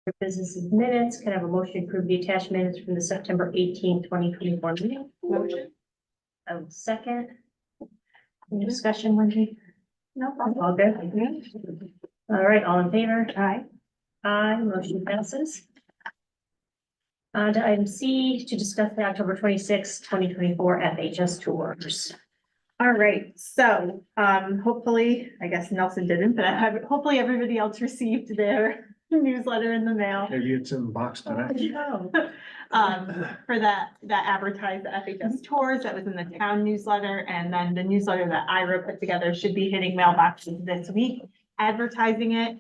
For business minutes, can I have a motion to approve the attached minutes from the September 18th, 2021 meeting? Motion. I will second. Any discussion, Wendy? No problem. All good? All right, all in favor? Aye. Aye, motion passes. To item C, to discuss the October 26th, 2024 FHS tours. All right, so, hopefully, I guess Nelson didn't, but hopefully everybody else received their newsletter in the mail. Maybe it's in the box today. Oh, For that advertised FHS tours that was in the town newsletter, and then the newsletter that Ira put together should be hitting mailboxes this week, advertising it.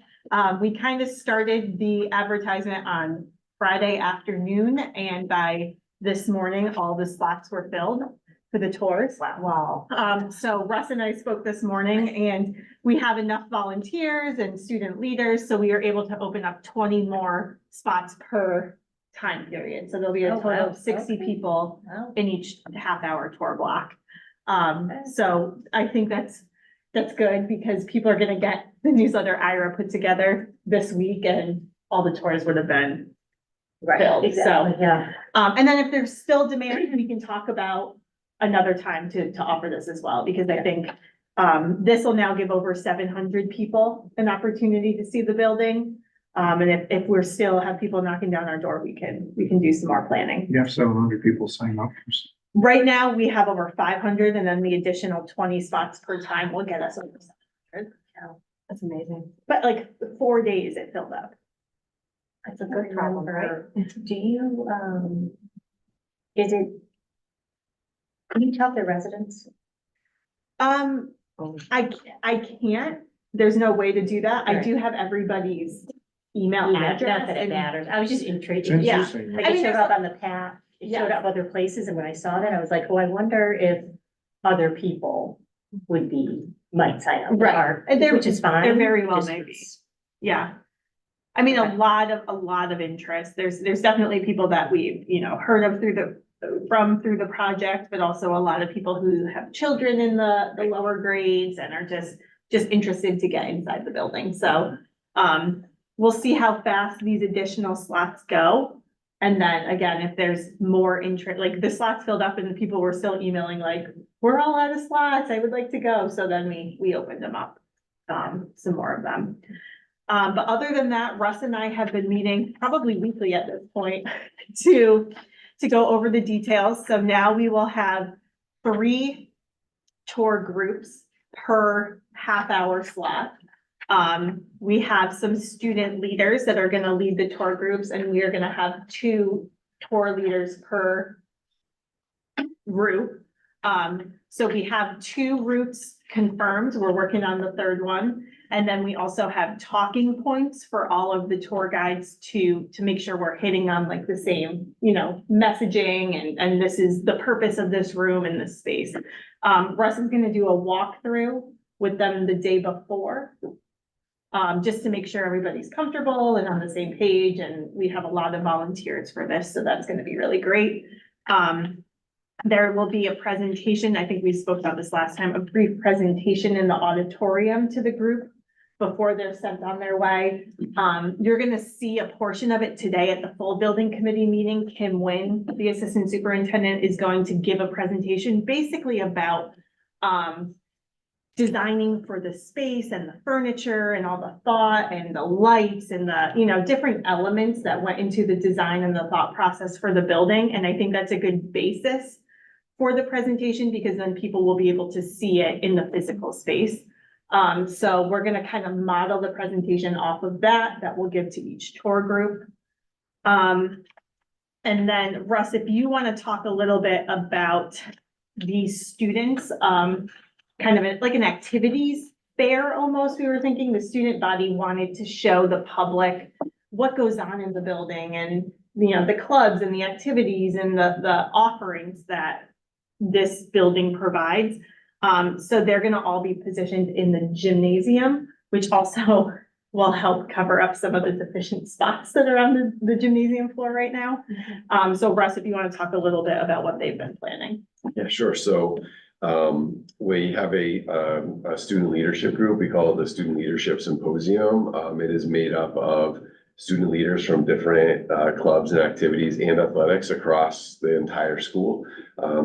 We kind of started the advertisement on Friday afternoon, and by this morning, all the slots were filled for the tours. wow. So Russ and I spoke this morning, and we have enough volunteers and student leaders, so we are able to open up 20 more spots per time period. So there'll be a Oh, total wow. of 60 Okay. people Wow. in each half-hour tour block. So I think that's good, because people are gonna get the newsletter Ira put together this week, and all the tours would have been filled, Exactly, so. yeah. And then if there's still demand, we can talk about another time to offer this as well, because I think this will now give over 700 people an opportunity to see the building. And if we're still have people knocking down our door, we can do some more planning. You have 700 people sign up. Right now, we have over 500, and then the additional 20 spots per time will get us over 700. That's amazing. But like 4 days it filled up. That's a good problem, right? Do you, is it? Can you tell the residents? I can't, there's no way to do that. I Right. do have everybody's email Not address. that it and- matters. I was just intrigued. It's Yeah. interesting. Like I it mean, showed there's up on the path, it showed Yeah. up other places, and when I saw that, I was like, oh, I wonder if other people might sign up. Right. Or- And they're- which is fine. they're very well just- maybe. Yeah. I mean, Okay. a lot of interest. There's definitely people that we've, heard of through the project, but also a lot of people who have children in the lower grades and are just interested to get inside the building. So, we'll see how fast these additional slots go. And then again, if there's more interest, like the slots filled up and the people were still emailing like, we're all out of slots, I would like to go. So then we opened them up, some more of them. But other than that, Russ and I have been meeting probably weekly at this point to go over the details. So now we will have 3 tour groups per half-hour slot. We have some student leaders that are gonna lead the tour groups, and we are gonna have 2 tour leaders per group. So we have 2 routes confirmed. We're working on the 3rd one. And then we also have talking points for all of the tour guides to make sure we're hitting on like the same, messaging, and this is the purpose of this room and this space. Russ is gonna do a walkthrough with them the day before, just to make sure everybody's comfortable and on the same page, and we have a lot of volunteers for this, so that's gonna be really great. There will be a presentation, I think we spoke about this last time, a brief presentation in the auditorium to the group before they're sent on their way. You're gonna see a portion of it today at the full building committee meeting. Kim Nguyen, the assistant superintendent, is going to give a presentation basically about designing for the space and the furniture and all the thought and the lights and the, different elements that went into the design and the thought process for the building. And I think that's a good basis for the presentation, because then people will be able to see it in the physical space. So we're gonna kind of model the presentation off of that we'll give to each tour group. And then Russ, if you want to talk a little bit about these students, kind of like an activities fair almost, we were thinking the student body wanted to show the public what goes on in the building, and, the clubs and the activities and the offerings that this building provides. So they're gonna all be positioned in the gymnasium, which also will help cover up some of the deficient spots that are on the gymnasium floor right now. So Russ, if you want to talk a little bit about what they've been planning. Yeah, sure. So we have a student leadership group. We call it the Student Leadership Symposium. It is made up of student leaders from different clubs and activities and athletics across the entire school.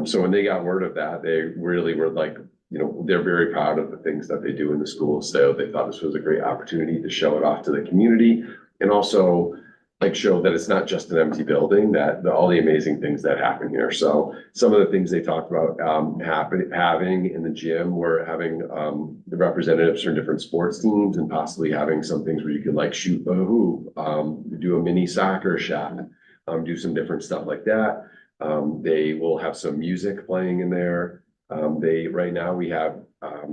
So when they got word of that, they really were like, you know, they're very proud of the things that they do in the school. So they thought this was a great opportunity to show it off to the community and also like show that it's not just an empty building, that all the amazing things that happen here. So some of the things they talked about having in the gym were having the representatives from different sports teams and possibly having some things where you could like shoot a hoop, do a mini soccer shot, do some different stuff like that. They will have some music playing in there. Right now we have,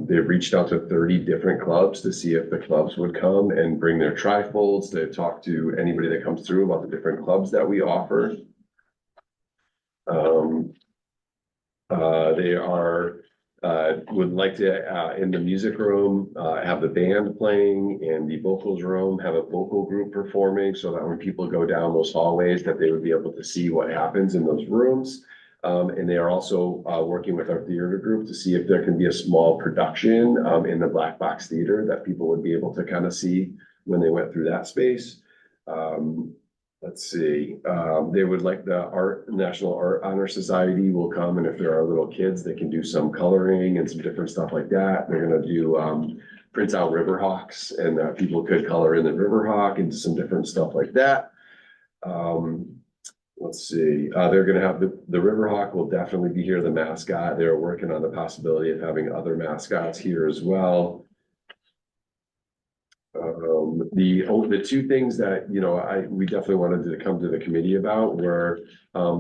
they've reached out to 30 different clubs to see if the clubs would come and bring their trifolds to talk to anybody that comes through about the different clubs that we offer. They would like to, in the music room, have the band playing, and the vocals room, have a vocal group performing so that when people go down those hallways that they would be able to see what happens in those rooms. And they are also working with our theater group to see if there can be a small production in the black box theater that people would be able to kind of see when they went through that space. Let's see, they would like the National Art Honor Society will come, and if there are little kids, they can do some coloring and some different stuff like that. They're gonna do print out Riverhawks, and people could color in the Riverhawk and some different stuff like that. Let's see, they're gonna have the Riverhawk will definitely be here, the mascot. They're working on the possibility of having other mascots here as well. The two things that, you know, we definitely wanted to come to the committee about were,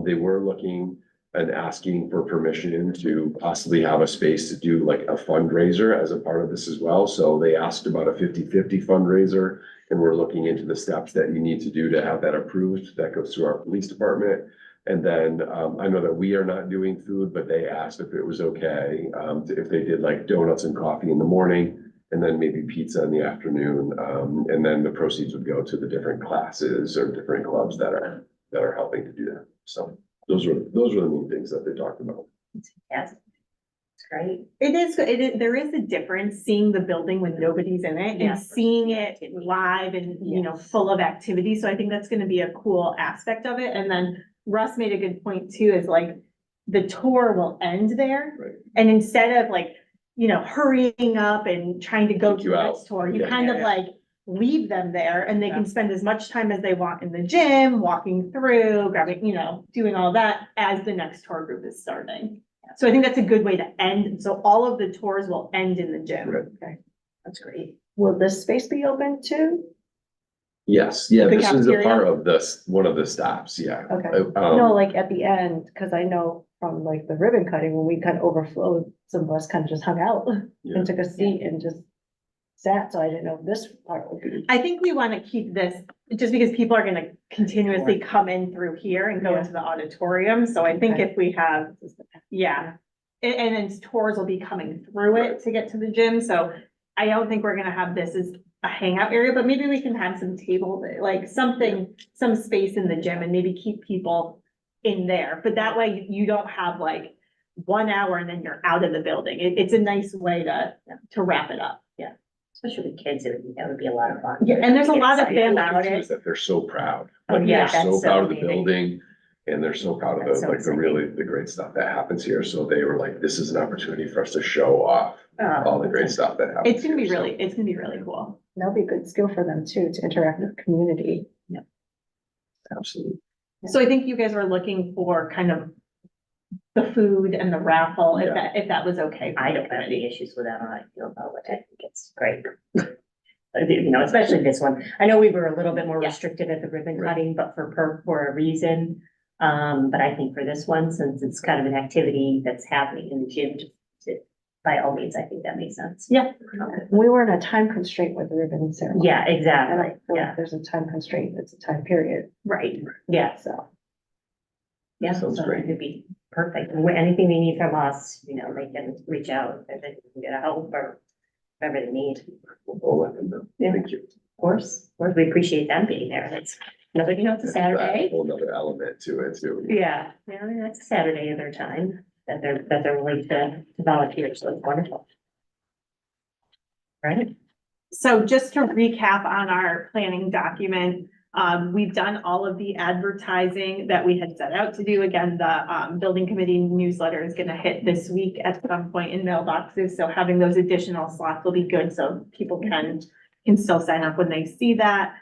they were looking and asking for permission to possibly have a space to do like a fundraiser as a part of this as well. So they asked about a 50-50 fundraiser, and we're looking into the steps that you need to do to have that approved. That goes through our police department. And then I know that we are not doing food, but they asked if it was okay, if they did like donuts and coffee in the morning, and then maybe pizza in the afternoon. And then the proceeds would go to the different classes or different clubs that are helping to do that. So those were the main things that they talked about. Yes. It's great. There is a difference seeing the building when nobody's in it Yeah. and seeing it live and, you know, full of activity. So I think that's gonna be a cool aspect of it. And then Russ made a good point too, is like the tour will end there. Right. And instead of like, you know, hurrying up and trying to go Take to you the out. next tour, you Yeah. kind of like leave them there and they can spend as much time as they want in the gym, walking through, grabbing, you know, doing all that as the next tour group is starting. So I think that's a good way to end. So all of the tours will end in the gym. Right. That's great. Will this space be open too? Yes, yeah, The this is a cafeteria? part of this, one of the stops, yeah. Okay. Um, No, like at the end, because I know from like the ribbon cutting, when we kind of overflowed, some of us kind of just hung out Yeah. and took a seat and just sat, so I didn't know if this part would be. I think we want to keep this, just because people are gonna continuously come in through here and go Yeah. into the auditorium, so I think Okay. if we have, yeah. And then tours will be coming through it to get to the gym, so I don't think we're gonna have this as a hangout area, but maybe we can have some table, like something, some space in the gym and maybe keep people in there, but that way you don't have like 1 hour and then you're out of the building. It's a nice way to wrap it up. Especially with kids, that would be a lot of fun. Yeah, and there's a lot of Excited fun about Is it. that they're so proud. Oh, Like, yeah, they're so that's so proud of the amazing. building, and they're so proud of That's the, so like, the really, the great stuff that happens here. So they were like, this is an opportunity for us to show off all the great stuff that happens. It's gonna be here. So, really, it's gonna be really cool. That'll be a good skill for them too, to interact with the community. Absolutely. So I think you guys were looking for kind of the food and the raffle, if that was okay. for I the don't have committee. any issues with that. I feel about it. I think it's great. You know, especially this one. I know we were a little bit more Yeah. restrictive at the ribbon Right. cutting, but for a reason. But I think for this one, since it's kind of an activity that's happening in the gym, by all means, I think that makes sense. Yeah. We were in a time constraint with the ribbon ceremony. Yeah, I don't exactly. feel Yeah, like there's a time constraint, it's a time period, Right. yeah, so. yeah. Sounds So great. it would be perfect. And anything they need from us, you know, they can reach out if they can get help or whatever they need. We'll let them know. Yeah. Thank you. Of course, we appreciate them being there. That's, nobody knows it's a Saturday. Whole nother element to it too. Yeah, yeah, that's a Saturday of their time that they're willing to volunteer, so it's wonderful. Right? So just to recap on our planning document, We've done all of the advertising that we had set out to do. Again, the building committee newsletter is gonna hit this week at some point in mailboxes, so having those additional slots will be good, so people can still sign up when they see that.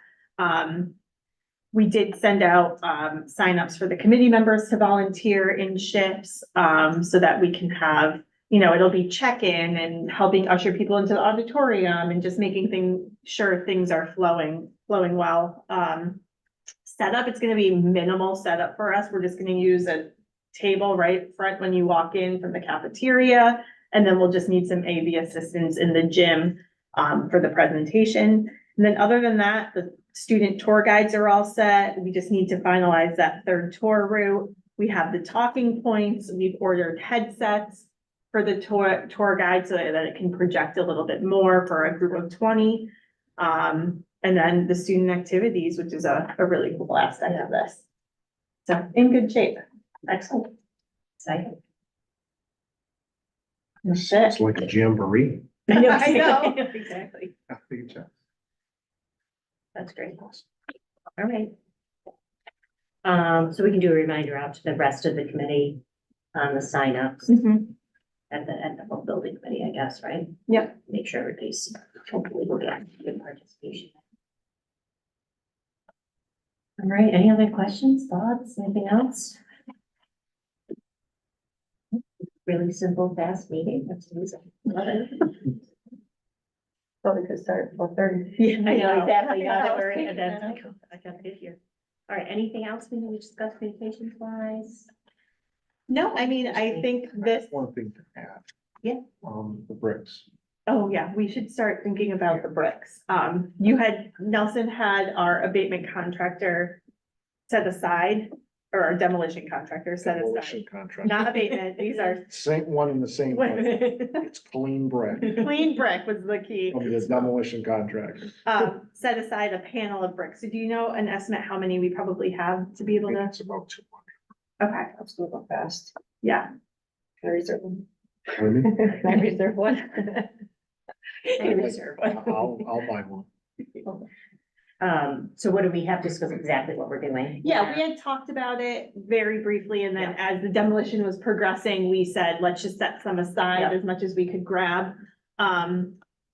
We did send out signups for the committee members to volunteer in shifts, so that we can have, you know, it'll be check-in and helping usher people into the auditorium and just making sure things are flowing well. Setup, it's gonna be minimal setup for us. We're just gonna use a table right front when you walk in from the cafeteria. And then we'll just need some AV assistance in the gym for the presentation. And then other than that, the student tour guides are all set. We just need to finalize that third tour route. We have the talking points. We've ordered headsets for the tour guide so that it can project a little bit more for a group of 20. And then the student activities, which is a really cool aspect of this. So in good shape. Excellent. Exciting. That's It's it. like a jamboree. I know. I know. Exactly. Athletes. That's great. All right. So we can do a reminder out to the rest of the committee on the signups Mhm. at the whole building committee, I guess, right? Yep. Make sure everybody's hopefully will get good participation. All right, any other questions, thoughts, anything else? Really simple, fast meeting, that's easy. Love it. Probably could start at 4:30. Yeah, I know, know. exactly, now I that was we're in, thinking that's, that. I got it here. All right, anything else we need to discuss communications wise? No, I mean, I think this, One thing to add. Yeah. The bricks. oh yeah, we should start thinking about the bricks. Nelson had our abatement contractor set aside, or our demolition contractor set Demolition aside. contract. Not abatement, these are Same one in the same place. It's clean brick clean brick was the key. from the demolition contractor. Set aside a panel of bricks. So do you know an estimate how many we probably have to be able to? It's about 200. Okay, Let's go go fast. yeah. Can I reserve one? Pardon me? Can I reserve one? Any reserve. I'll buy one. So what do we have to discuss exactly what we're doing? Yeah, we had talked about it very briefly, and then as the demolition was progressing, we said, let's just set some aside Yeah. as much as we could grab.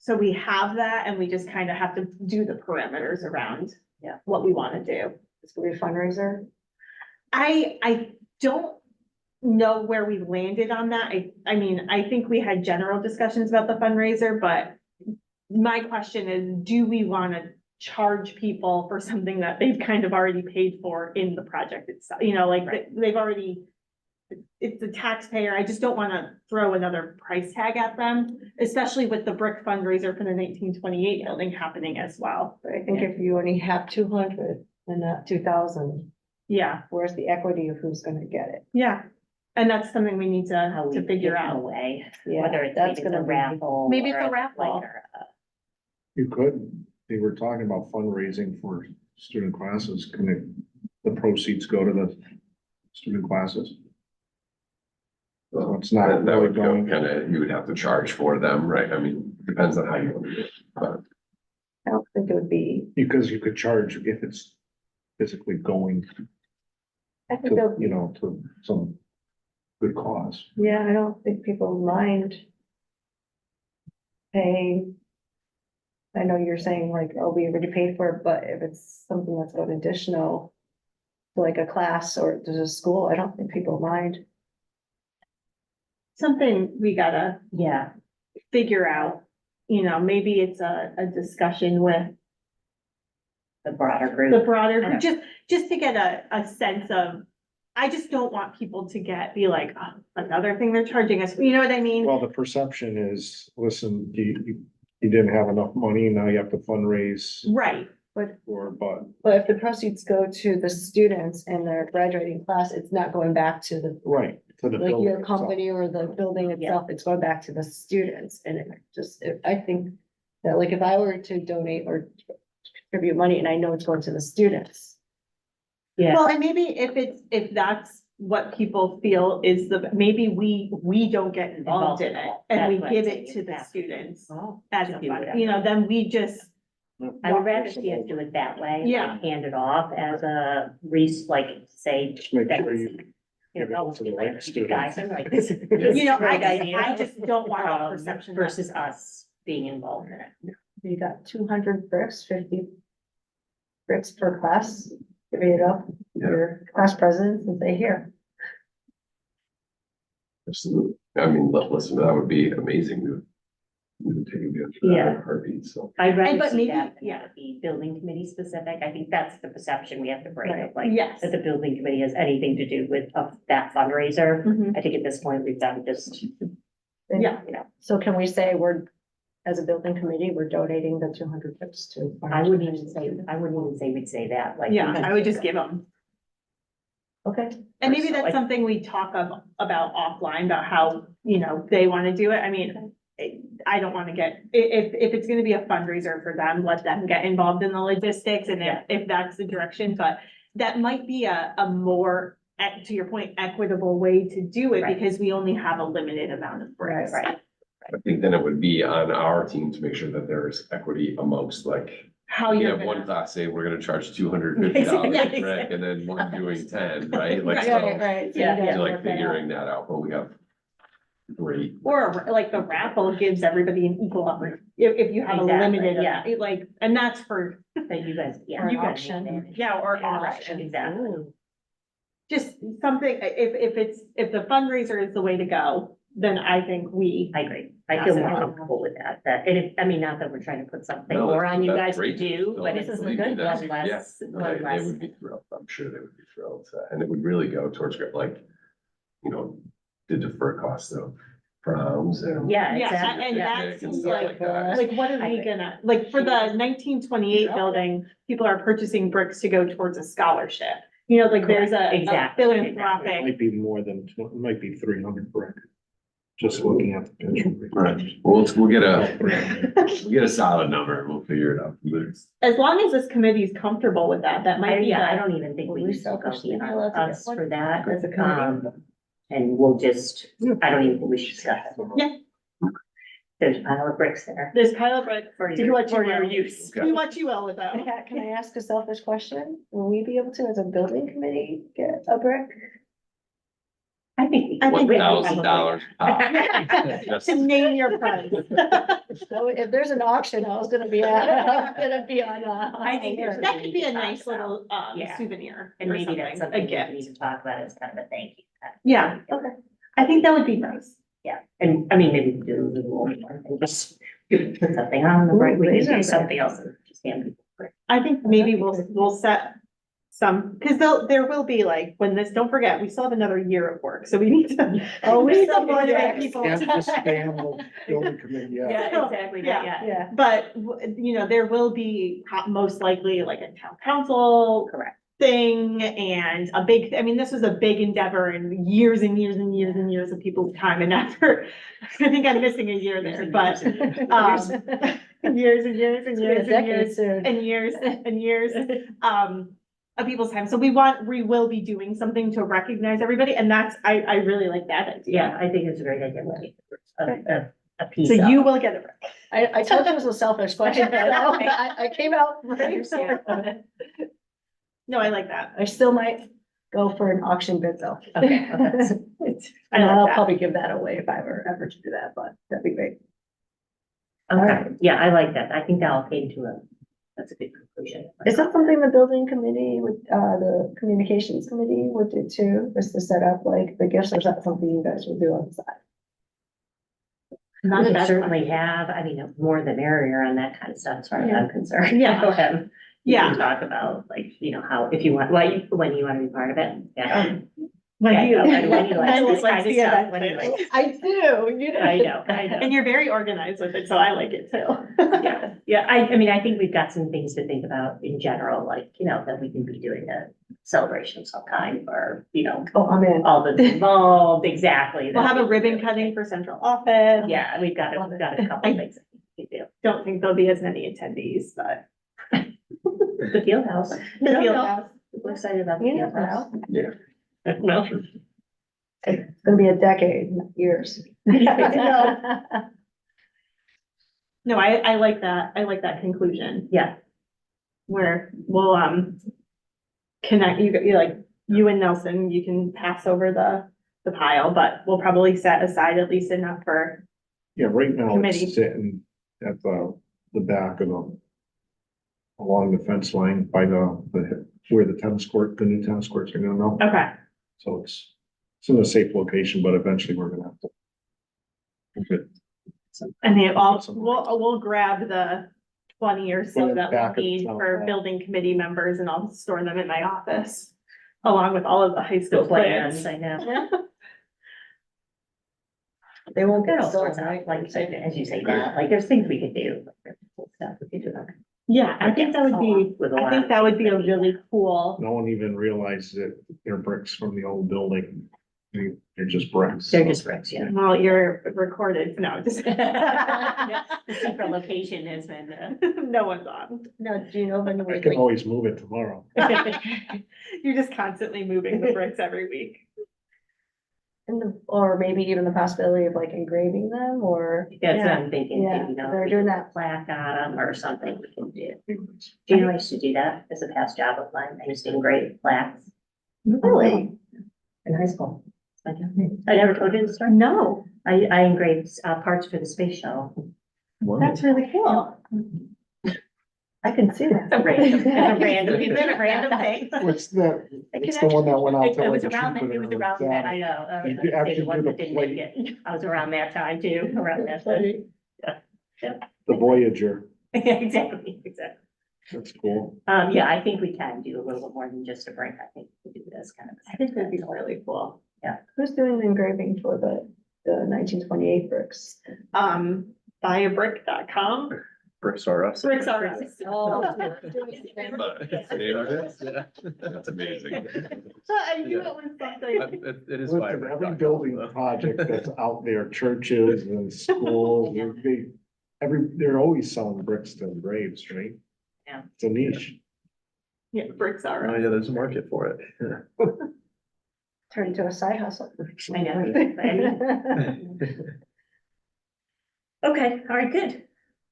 So we have that, and we just kind of have to do the parameters around what we want to do. It's gonna be a fundraiser. I don't know where we landed on that. I mean, I think we had general discussions about the fundraiser, but my question is, do we want to charge people for something that they've kind of already paid for in the project itself? You know, like they've already, it's a taxpayer. I just don't want to throw another price tag at them, especially with the brick fundraiser for the 1928 building happening as well. But I think if you only have 200 and not 2,000, Yeah, where's the equity of who's gonna get it? yeah. And that's something we need How to we figure give them out. away, Yeah, whether it's that's maybe the gonna be- raffle. Maybe it's or a raffle. like, or You could, they were talking about fundraising for student classes. Can the proceeds go to the student classes? So it's not That really would go going. kind of, you would have to charge for them, right? I mean, depends on how you want to do it, but. I don't think it would be, Because you could charge if it's physically going I think to, they'll, you know, to some good cause. yeah, I don't think people mind paying. I know you're saying like, oh, we already paid for it, but if it's something that's going additional to like a class or to a school, I don't think people mind. Something we gotta Yeah, figure out, you know, maybe it's a discussion with the broader the group. broader, Okay. just to get a sense of, I just don't want people to be like, oh, another thing they're charging us, you know what I mean? Well, the perception is, listen, you didn't have enough money, now you have to fundraise Right, for, but But if the proceeds go to the students and their graduating class, it's not going back to the, right, to the like building your itself. company or the building itself, it's going back to the students. And I think that like if I were to donate or contribute money and I know it's going to the students. Yeah, well, and maybe if that's what people feel is maybe we don't get involved in it, and we That's what give I'm it to saying, the yeah. students Oh, as to a do fund, whatever. you know, then we just I would rather see us do it that way. Yeah. like, Hand it off as a like, say. Just make that sure was, you give it know, to the like, right you guys student. are like, this is You know, a great I idea. just don't want a um, perception that- Versus us being involved in it. You got 200 bricks, 50 bricks per class, divvy it up, your class presidents and say, here. Absolutely. I mean, listen, that would be amazing. We would take advantage of that in a heartbeat, so. I'd rather but see maybe- that than yeah. have it be building committee specific. I think that's the perception we have to break, Right. of like, Yes. that the building committee has anything to do with that fundraiser. Mhm. I think at this point, we've done just, Yeah. you know, So can we say as a building committee, we're donating the 200 bricks to? I wouldn't even say we'd say that, like. Yeah, I would just give them. Okay, And maybe Personally. that's something we talk about offline, about how, you know, they want to do it. I mean, I don't want to get, if it's going to be a fundraiser for them, let them get involved in the logistics and if that's the direction, but that might be a more, to your point, equitable way to do it Right. because we only have a limited amount of bricks. Right. I think then it would be on our team to make sure that there's equity amongst like, How we you're have one gonna, class say we're gonna charge $250 Yeah, a brick and then one doing 10, right? Like, Right. so, right. Yeah, you guys so like work that out. figuring that out, but we have great. or like the raffle gives everybody an equal opportunity, if you have a Exactly, limited, yeah. like, and that's for, That you guys, yeah. Or You an guys- auction. yeah, or Yeah, auction. exactly. Just something, if the fundraiser is the way to go, then I think I agree. I feel more Absolutely. comfortable with that, and if, I mean, not that we're trying to put something No, more on you that's guys to great. do, No, but this it's is a one good- less, Yes, one they less. would be thrilled. I'm sure they would be thrilled. And it would really go towards like, you know, the deferred cost of proms and. Yeah, Yeah, exactly. and yeah. that's and stuff like that. like, what are I we agree. gonna, like, for the 1928 building, people are purchasing bricks to go towards a scholarship. You know, like, there's a Exactly, philanthropic, Might be more than, it might be 300 brick. Just looking at the picture. Right. Well, we'll get a solid number and we'll figure it out. as long as this committee is comfortable with that, that might be Yeah, I the, don't even think we Will we need to go selfishly be beyond allowed to get us one? for that. As a committee? And we'll just, I don't even think we should discuss it. Yeah. There's a pile of bricks there. this pile of bricks, For do your- what you for your will. use. Do what you will with them. Can I ask a selfish question? Will we be able to, as a building committee, get a brick? I think. I think we- $1,000 pop. Just- To name your price. So if there's an auction, I was gonna be, I'm gonna be on, I think there's That could be a nice little, Yeah. souvenir And or maybe that's something, a something we need gift. to talk about as kind of a thank you. Yeah, Okay. I think that would be nice. Yeah, and I mean, maybe we do a little more and just put something on the break. We Ooh, can do razor something else and just hand people. break. I think maybe we'll set some, cause there will be like, when this, don't forget, we still have another year of work, so we need to. Oh, we need still to motivate yes. people. Yeah, just spam the building committee, yeah. Yeah, exactly, Yeah. Yeah. But, you know, there will be most likely like a town council Correct. thing and a big, I mean, this was a big endeavor and years and years and years and years of people's time and effort. I think I'm missing a year there, but, years and years and It's gonna be a years and decade years soon. and years and years, of people's time. So we will be doing something to recognize everybody, and that's, I really like that idea. Yeah, I think it's a great idea. Like, a piece So of. you will get it. I told you it was a selfish question, so I came out ready for it. No, I like that. I still might go for an auction bid though. Okay, okay. I And like I'll that. probably give that away if I ever to do that, but that'd be great. Okay, yeah, I like that. I think that'll came to that's a good conclusion. Is that something the building committee would, the communications committee would do too, is to set up like the gifts, or is that something you guys would do on the side? Not We a can bad certainly have, I mean, more the merrier on that kind of stuff, as far as Yeah. I'm concerned. Yeah. Go ahead. We Yeah. can talk about, like, you know, how, if you want, when you want to be part of it. Yeah. When Yeah, you, no, and when you like Wendy this likes kind of the stuff, event when you planning. like- I do, you know. I know, I know. And you're very organized with it, so I like it too. Yeah, yeah, I mean, I think we've got some things to think about in general, like, you know, that we can be doing a celebration of some kind, or, you know, Oh, I'm in. all the involved, exactly. We'll have a that we ribbon do. cutting for central office. Yeah, we've got Love it. a couple things that we can do. Don't think there'll be as many attendees, but. The field house. The field house. We're excited about the You field never house. know. Yeah. No. It's gonna be a decade, not years. I know. No, I like that. I like that conclusion Yeah, where we'll, connect, you like, you and Nelson, you can pass over the pile, but we'll probably set aside at least enough for, Yeah, right now Committee. it's sitting at the back of along the fence line by where the new tennis courts are gonna go. okay. So it's in a safe location, but eventually we're gonna have to. move it. And they all, we'll grab the 20 or so that Back we'll of need town for hall. building committee members and I'll store them in my office. Along with all of the high the school plans, plans. I know. They won't Got get all stolen, sorts of, right? like, as you say, that, like, there's things we could do. Like, there's cool stuff we could do. Yeah, I think that would be, With a I lot think of that would be a things that we- really cool. No one even realizes that they're bricks from the old building. They're just bricks. They're just bricks, yeah. Well, you're recorded, no, just. The secret location has been, No one's on. No, do you know if I anyone? can always move it tomorrow. You're just constantly moving the bricks every week. Or maybe even the possibility of like engraving them or. that's what I'm thinking, Yeah, you know. they're doing that. Plaque on them or something we can do. Do you know, I used to do that as a past job of mine. I used to engrave plaques. Really? In high school. I never told you the story. No, I engraved parts for the space shuttle. that's really cool. I can see that. It's a random, it's a random thing. What's that? I It's can the one that went out It to was like around, it was around that, I know. You Say actually the one do the that didn't make it. I was around that time too, around that time. The Voyager. Yeah, exactly. That's cool. Yeah, I think we can do a little bit more than just a break. I think we could do this kind of. I think that'd be really cool. Who's doing the engraving for the 1928 bricks? Buyabrick.com. Bricks R Us. Bricks are us. Oh. That's amazing. I knew it was something. It is. Listen, vibrant. every building project that's out there, churches and schools, they're always selling bricks to graves, right? Yeah. It's a niche. Yeah, bricks are Oh, us. yeah, there's a market for it. Turn into a side hustle. I know. Okay, all right, good.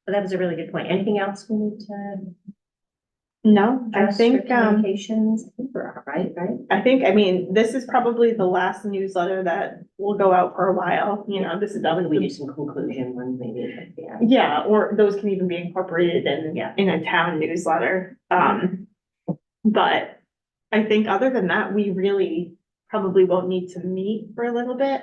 Well, that was a really good point. Anything else we need to? No, I address for think, Communications, I think we're all right, right? I mean, this is probably the last newsletter that will go out for a while, you know, this is. When we do some conclusion, when maybe, yeah. Yeah, or those can even be incorporated Yeah. in a town newsletter. But I think other than that, we really probably won't need to meet for a little bit.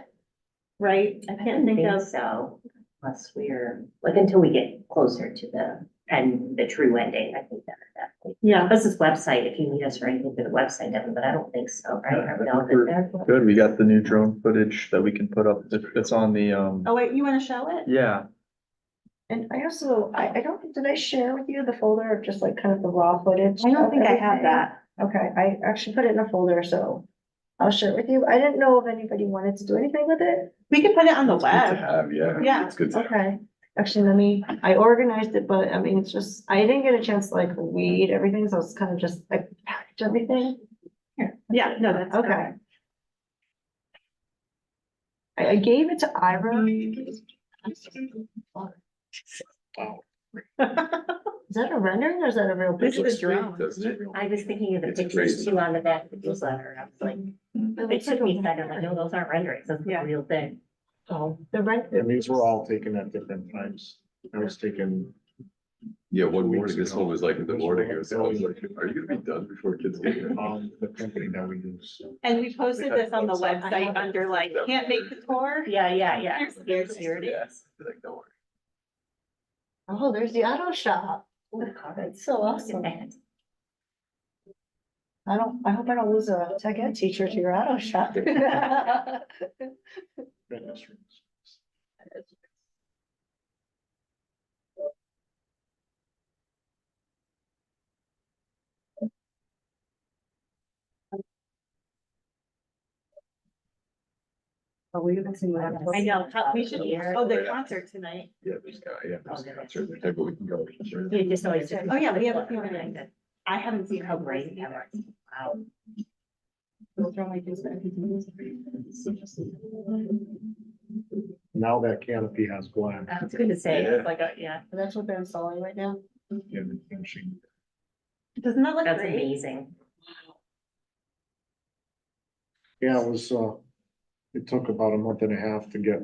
Right? I can't think of, So, unless we're, like, until we get closer to the true ending, I think that. yeah, Plus this website, if you need us for anything for the website, Devin, but I don't think so, right? Are we all good there? Good, we got the new drone footage that we can put up. It's on the, oh wait, you wanna show it? yeah, And I also, I don't, did I share with you the folder of just like kind of the raw footage? I don't of think I have everything? that. Okay, I actually put it in a folder, so I'll share it with you. I didn't know if anybody wanted to do anything with it. We could put it on the It's good to web. have, yeah. Yeah, It's good to have. Okay, actually, I organized it, but I mean, it's just, I didn't get a chance to like read everything, so it's kind of just like package everything. Yeah, no, that's Okay. I gave it to Ira. Is that a rendering or is that a real This picture? is a drone. Doesn't it? I was thinking of the It's pictures great. too on the back of the newsletter. I was like, it took me a second, like, no, those aren't renderings, that's the Yeah. real thing. Oh, the rent. And these were all taken at different times. I was taken, Yeah, one Weeks morning, this ago. one was like in the morning, I was like, are you gonna be done before kids get here? the company that we use. And we posted this on the website under like, can't make the tour. Yeah. Here's- Here it is. Yes, like, don't worry. Oh, there's the auto shop. That's so awesome. I hope I don't lose a tech ed teacher to your auto shop. Fitness rooms. Oh, we haven't seen what happens. I know, we should, Here. oh, the concert tonight. Yeah, there's a concert there, but we can go. You just always. Oh, yeah, we have a few minutes. I haven't seen How how great great that ever. was. Wow. Now that canopy has glass. I was gonna say, it's like, yeah, That's what they're installing right now. in the machine. Doesn't that look that's great? amazing. Yeah, it was, it took about a month and a half to get,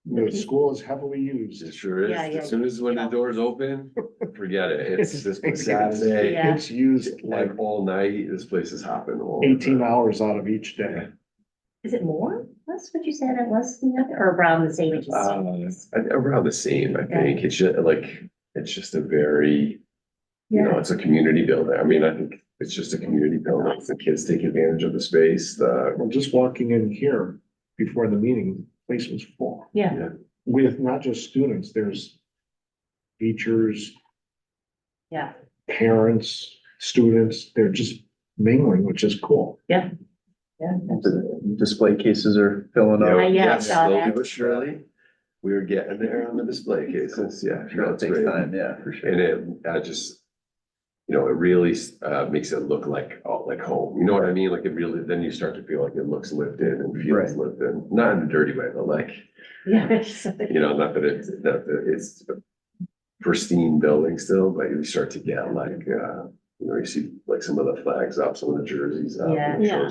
the school is heavily used. It sure is. Yeah, yeah, As soon as when the yeah. doors open, forget it. It's this It's- Saturday, Yeah. It's used like like all night. This place is hopping all the 18 time. hours out of each day. Is it more? That's what you said it was, or around the same, it just. Around the same, I think. It's just like, it's just a very, you know, it's a community building. I mean, I think it's just a community building. The kids take advantage of the space, Well, just walking in here before the meeting, the place was full. Yeah, With not just students, there's teachers, yeah, parents, students, they're just mingling, which is cool. yeah. The display cases are filling up. I saw slowly that. but surely, we're getting there on the display cases. Yeah. Sure, it takes time, yeah, for sure. And I just, you know, it really, makes it look like home. You know what I mean? Like it really, then you start to feel like it looks lived in and feels Right. lived in, not in a dirty way, but like, Yeah. you know, not that it's a pristine building still, but you start to get like, you know, you see like some of the flags up, some of the jerseys up, and Yeah.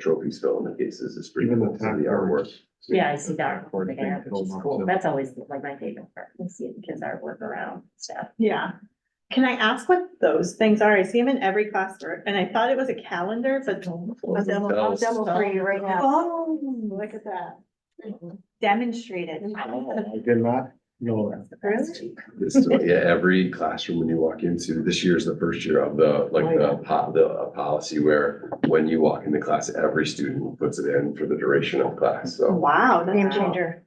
trophies filling the cases. It's pretty Even the cool. Some of tack the artwork. artwork. Yeah, I see the artwork thing there, which filled is up cool. too. That's always like my favorite part, to see the kids' artwork around stuff. Yeah. Can I ask what those things are? I see them in every classroom and I thought it was a calendar, but. I'll demo for you right now. Oh, Look at that. demonstrated. I did not know that. Really? Yeah, every classroom when you walk into, this year is the first year of the, like, the policy where when you walk into class, every student puts it in for the duration of class, so. Wow, Game that's cool. changer.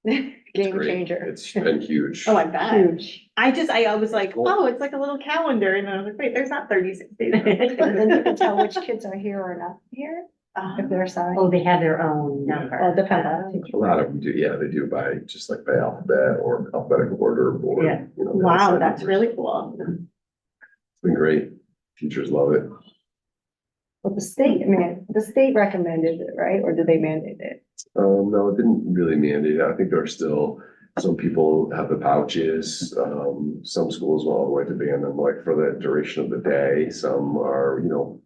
it's Game great. changer. It's been huge. Oh, I bet. Huge. I was like, oh, it's like a little calendar and I was like, wait, there's not 36 days. And then you can tell which kids are here or not here, if they're assigned. Oh, they have their own number. Well, depends on the teacher. A lot of them do, yeah, they do by, just like by alphabet or alphabetical order or. Yeah. you know, Wow, that's really cool. It's been great. Teachers love it. But the state recommended it, right? Or did they mandate it? No, it didn't really mandate it. I think there are still, some people have the pouches. Some schools will avoid to ban them like for the duration of the day. Some are, you know,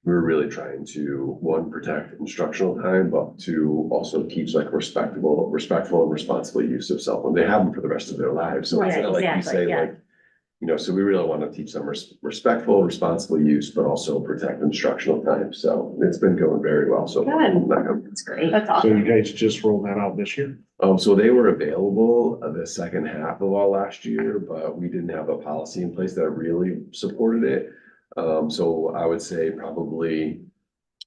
we're really trying to, one, protect instructional time, but to also teach like respectful and responsible use of cell phone. They have them for the rest of their lives. So it's Right, not like you exactly, say yeah. like, you know, so we really want to teach them respectful, responsible use, but also protect instructional time. So it's been going very well so far. Good. That's great. That's So you awesome. guys just rolled that out this year? So they were available the second half of all last year, but we didn't have a policy in place that really supported it. So I would say probably,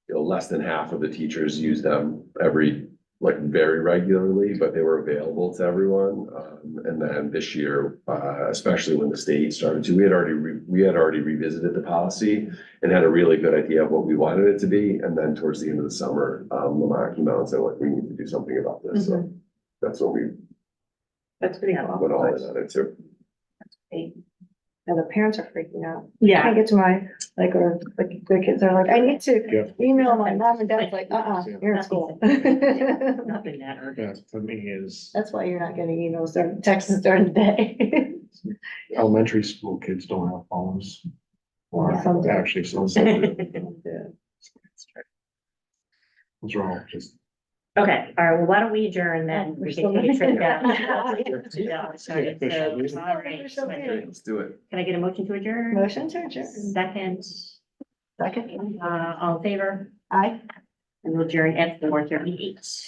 you know, less than half of the teachers use them very regularly, but they were available to everyone. And then this year, especially when the state started to, we had already revisited the policy and had a really good idea of what we wanted it to be. And then towards the end of the summer, Lamar came out and said, like, we need to do something about this. So that's when we That's pretty cool. went all in on it too. And the parents are freaking out. Yeah. Can't get to my, like, or like the kids are like, I need to Yeah. email my mom and dad's like, you're in school. Nothing that urgent. That to me is, That's why you're not getting emails during, texts during the day. elementary school kids don't have phones. Or Yeah, some do. actually, some, Yeah. those are all just. Okay, all right, well, why don't we adjourn then? We're We still can take a trip here. down. Yeah, So, all right. Okay, let's do it. Can I get a motion to adjourn? Motion to adjourn. Second, Second. all in favor? Aye. And we'll adjourn at 4:38.